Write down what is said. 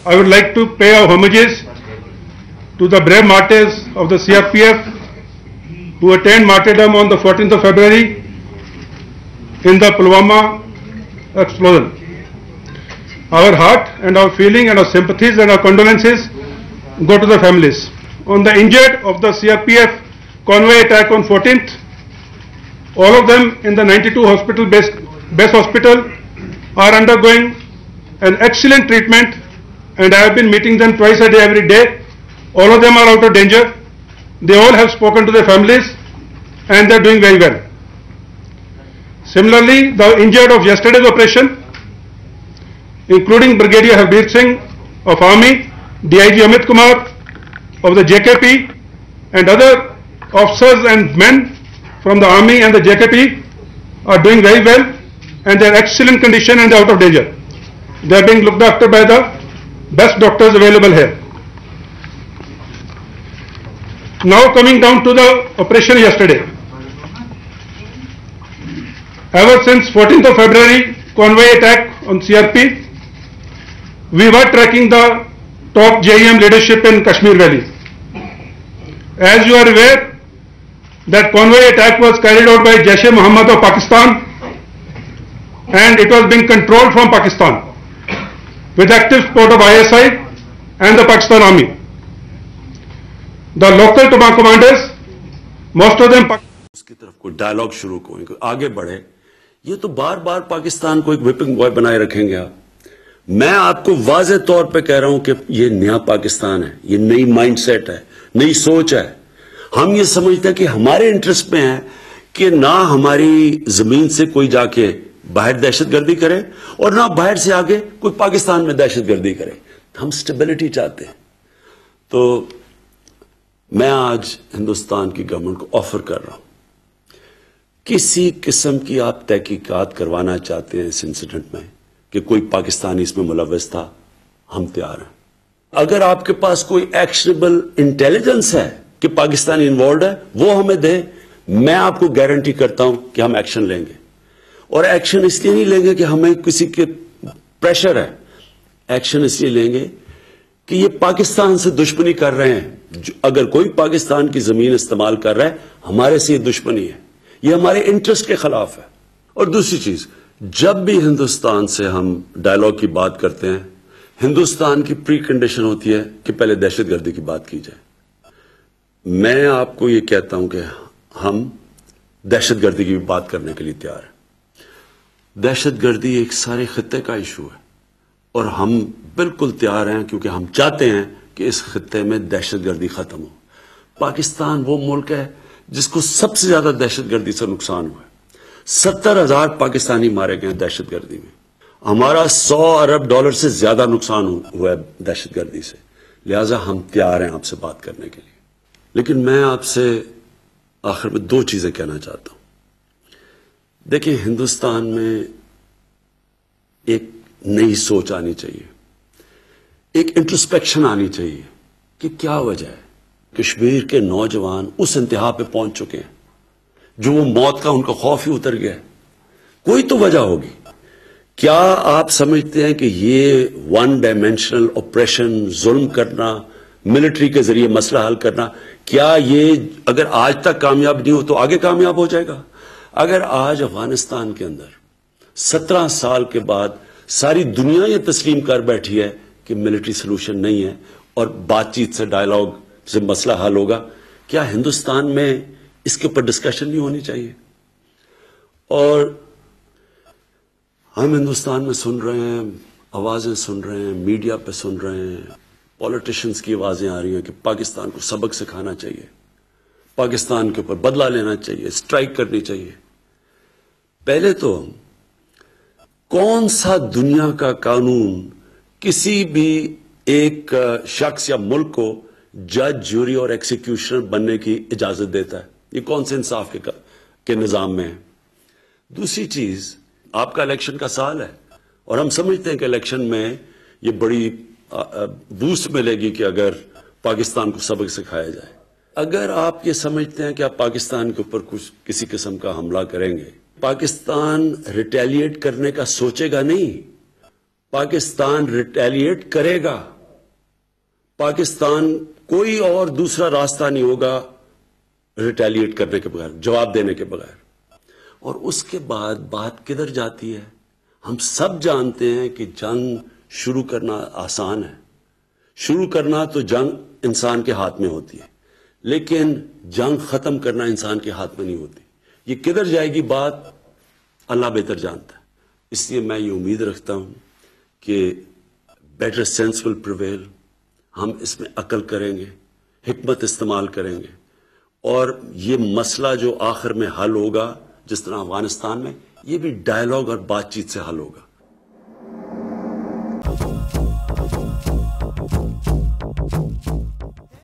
I would like to pay our homages to the brave martyrs of the CRPF who attained martyrdom on the 14th of February in the Pulwama explosion. Our heart and our feeling and our sympathies and our condolences go to the families. On the injured of the CRPF convoy attack on 14th, all of them in the 92 hospital base hospital are undergoing an excellent treatment, and I have been meeting them twice a day every day. All of them are out of danger. They all have spoken to their families and they are doing very well. Similarly, the injured of yesterday's operation, including Brigadier Harbir Singh of Army, DIG Amit Kumar of the JKP, and other officers and men from the Army and the JKP are doing very well, and they are excellent condition and they are out of danger. They are being looked after by the best doctors available here. Now coming down to the operation yesterday. Ever since 14th of February convoy attack on CRP, we were tracking the top JEM leadership in Kashmir Valley. As you are aware, that convoy attack was carried out by Jaish-e-Mohammed of Pakistan, and it was being controlled from Pakistan with active support of ISI and the Pakistan Army. The local commanders, most of them उसकी तरफ कोई dialogue शुरू कोई आगे बढ़े, ये तो बार बार पाकिस्तान को एक विपिंग बॉय बनाए रखेंगे आप। मैं आपको वाज़े तौर पे कह रहा हूं कि ये नया पाकिस्तान है, ये नई माइंडसेट है, नई सोच है। हम ये समझते हैं कि हमारे इंटरेस्ट में है कि ना हमारी जमीन से कोई जाके बाहर दहशतगर्दी करे और ना बाहर से आगे कोई पाकिस्तान में दहशतगर्दी करे। हम स्टेबिलिटी चाहते हैं। तो मैं आज हिंदुस्तान की गवर्नमेंट को ऑफर कर रहा हूं, किसी किस्म की आप तहकीकात करवाना चाहते हैं इस इंसिडेंट में कि कोई पाकिस्तानी इसमें मुलव्वस था, हम तैयार हैं। अगर आपके पास कोई एक्शनेबल इंटेलिजेंस है कि पाकिस्तानी इन्वॉल्व है, वो हमें दे, मैं आपको गारंटी करता हूं कि हम एक्शन लेंगे। और एक्शन इसलिए नहीं लेंगे कि हमें किसी के प्रेशर है, एक्शन इसलिए लेंगे कि ये पाकिस्तान से दुश्मनी कर रहे हैं। अगर कोई पाकिस्तान की जमीन इस्तेमाल कर रहा है, हमारे से ये दुश्मनी है, ये हमारे इंटरेस्ट के खिलाफ है। और दूसरी चीज, जब भी हिंदुस्तान से हम डायलॉग की बात करते हैं, हिंदुस्तान की प्री कंडीशन होती है कि पहले दहशतगर्दी की बात की जाए। मैं आपको ये कहता हूं कि हम दहशतगर्दी की भी बात करने के लिए तैयार हैं। दहशतगर्दी एक सारे खित्ते का इशू है और हम बिल्कुल तैयार हैं, क्योंकि हम चाहते हैं कि इस खित्ते में दहशतगर्दी खत्म हो। पाकिस्तान वो मुल्क है जिसको सबसे ज्यादा दहशतगर्दी से नुकसान हुआ है। 70,000 पाकिस्तानी मारे गए दहशतगर्दी में। हमारा $100 अरब से ज्यादा नुकसान हुआ है दहशतगर्दी से। लिहाजा हम तैयार हैं आपसे बात करने के लिए। लेकिन मैं आपसे आखिर में दो चीजें कहना चाहता हूं। देखिए, हिंदुस्तान में एक नई सोच आनी चाहिए, एक इंट्रोस्पेक्शन आनी चाहिए कि क्या वजह है कश्मीर के नौजवान उस इंतहा पे पहुंच चुके हैं जो वो मौत का उनका खौफ ही उतर गया है। कोई तो वजह होगी। क्या आप समझते हैं कि ये वन डायमेंशनल ऑपरेशन, जुल्म करना, मिलिट्री के जरिए मसला हल करना, क्या ये अगर आज तक कामयाब नहीं हो तो आगे कामयाब हो जाएगा? अगर आज अफगानिस्तान के अंदर 17 साल के बाद सारी दुनिया ये तस्लीम कर बैठी है कि मिलिट्री सोल्यूशन नहीं है और बातचीत से, डायलॉग से मसला हल होगा, क्या हिंदुस्तान में इसके ऊपर डिस्कशन नहीं होनी चाहिए? और हम हिंदुस्तान में सुन रहे हैं, आवाजें सुन रहे हैं, मीडिया पे सुन रहे हैं, पॉलिटिशियंस की आवाजें आ रही हैं कि पाकिस्तान को सबक सिखाना चाहिए, पाकिस्तान के ऊपर बदला लेना चाहिए, स्ट्राइक करनी चाहिए। पहले तो कौन सा दुनिया का कानून किसी भी एक शख्स या मुल्क को जज, ज्यूरी और एक्सिक्यूशनर बनने की इजाजत देता है? ये कौन से इंसाफ के निजाम में है? दूसरी चीज, आपका इलेक्शन का साल है और हम समझते हैं कि इलेक्शन में ये बड़ी बूस्ट मिलेगी कि अगर पाकिस्तान को सबक सिखाया जाए। अगर आप ये समझते हैं कि आप पाकिस्तान के ऊपर कुछ किसी किस्म का हमला करेंगे, पाकिस्तान रिटेलिएट करने का सोचेगा नहीं, पाकिस्तान रिटेलिएट करेगा। پاکستان کوئی اور دوسرا راستہ نہیں ہوگا ریٹیلیٹ کرنے کے بغیر، جواب دینے کے بغیر. اور اس کے بعد بات کدھر جاتی ہے؟ ہم سب جانتے ہیں کہ جنگ شروع کرنا آسان ہے، شروع کرنا تو جنگ انسان کے ہاتھ میں ہوتی ہے، لیکن جنگ ختم کرنا انسان کے ہاتھ میں نہیں ہوتی. یہ کدھر جائے گی بات اللہ بہتر جانتا ہے. اس لیے میں یہ امید رکھتا ہوں کہ بیٹر سینس ول پریویل. ہم اس میں عقل کریں گے، حکمت استعمال کریں گے، اور یہ مسئلہ جو آخر میں حل ہوگا جس طرح افغانستان میں، یہ بھی ڈائیلاگ اور بات چیت سے حل ہوگا.